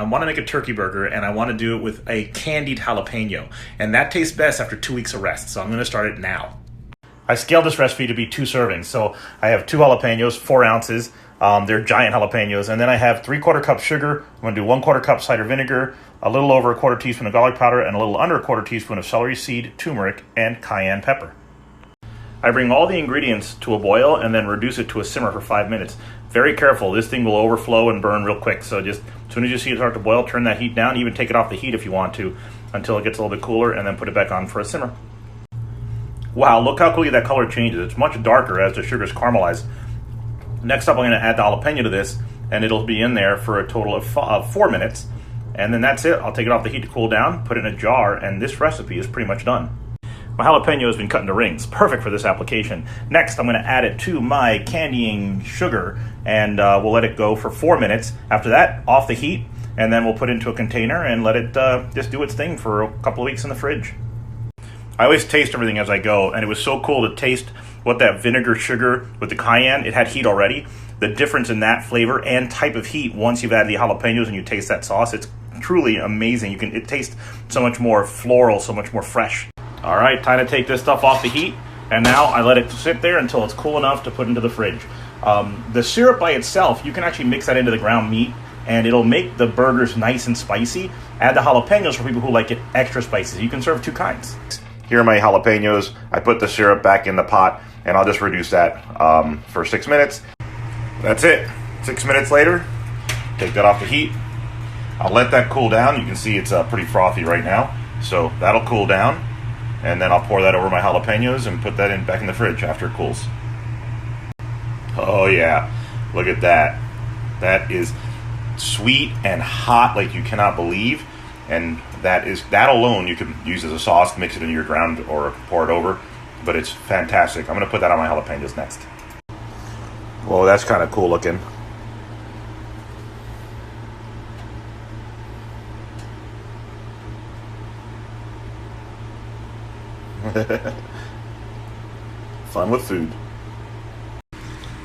I want to make a turkey burger, and I want to do it with a candied jalapeno, and that tastes best after 2 weeks of rest, so I'm going to start it now. I scaled this recipe to be 2 servings, so I have 2 jalapenos, 4 ounces. They're giant jalapenos, and then I have 3/4 cup sugar. I'm going to do 1/4 cup cider vinegar, a little over 1/4 teaspoon of garlic powder, and a little under 1/4 teaspoon of celery seed, turmeric, and cayenne pepper. I bring all the ingredients to a boil and then reduce it to a simmer for 5 minutes. Very careful, this thing will overflow and burn real quick, so just as soon as you see it start to boil, turn that heat down, even take it off the heat if you want to, until it gets a little bit cooler, and then put it back on for a simmer. Wow, look how quickly that color changes. It's much darker as the sugar's caramelized. Next up, I'm going to add the jalapeno to this, and it'll be in there for a total of 4 minutes, and then that's it. I'll take it off the heat to cool down, put it in a jar, and this recipe is pretty much done. My jalapeno has been cut into rings, perfect for this application. Next, I'm going to add it to my candying sugar, and we'll let it go for 4 minutes. After that, off the heat, and then we'll put it into a container and let it just do its thing for a couple of weeks in the fridge. I always taste everything as I go, and it was so cool to taste what that vinegar sugar with the cayenne, it had heat already. The difference in that flavor and type of heat once you've added the jalapenos and you taste that sauce, it's truly amazing. It tastes so much more floral, so much more fresh. All right, time to take this stuff off the heat, and now I let it sit there until it's cool enough to put into the fridge. The syrup by itself, you can actually mix that into the ground meat, and it'll make the burgers nice and spicy. Add the jalapenos for people who like it extra spicy. You can serve 2 kinds. Here are my jalapenos. I put the syrup back in the pot, and I'll just reduce that for 6 minutes. That's it. 6 minutes later, take that off the heat. I'll let that cool down. You can see it's pretty frothy right now, so that'll cool down. And then I'll pour that over my jalapenos and put that back in the fridge after it cools. Oh yeah, look at that. That is sweet and hot like you cannot believe. And that alone you can use as a sauce, mix it into your ground or pour it over. But it's fantastic. I'm going to put that on my jalapenos next. Whoa, that's kind of cool looking. Fun with food.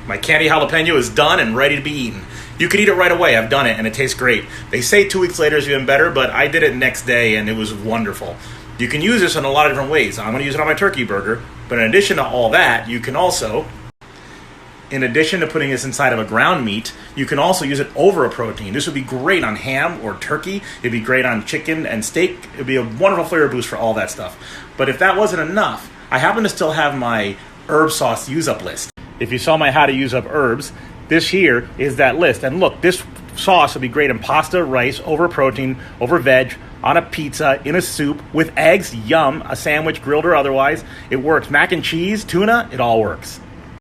My candy jalapeno is done and ready to be eaten. You can eat it right away. I've done it and it tastes great. They say 2 weeks later is even better, but I did it next day and it was wonderful. You can use this in a lot of different ways. I'm going to use it on my turkey burger, but in addition to all that, you can also, in addition to putting this inside of a ground meat, you can also use it over a protein. This would be great on ham or turkey. It'd be great on chicken and steak. It'd be a wonderful flavor boost for all that stuff. But if that wasn't enough, I happen to still have my herb sauce use-up list. If you saw my how to use up herbs, this here is that list. And look, this sauce would be great in pasta, rice, over protein, over veg, on a pizza, in a soup, with eggs, yum, a sandwich, grilled or otherwise. It works. Mac and cheese, tuna, it all works.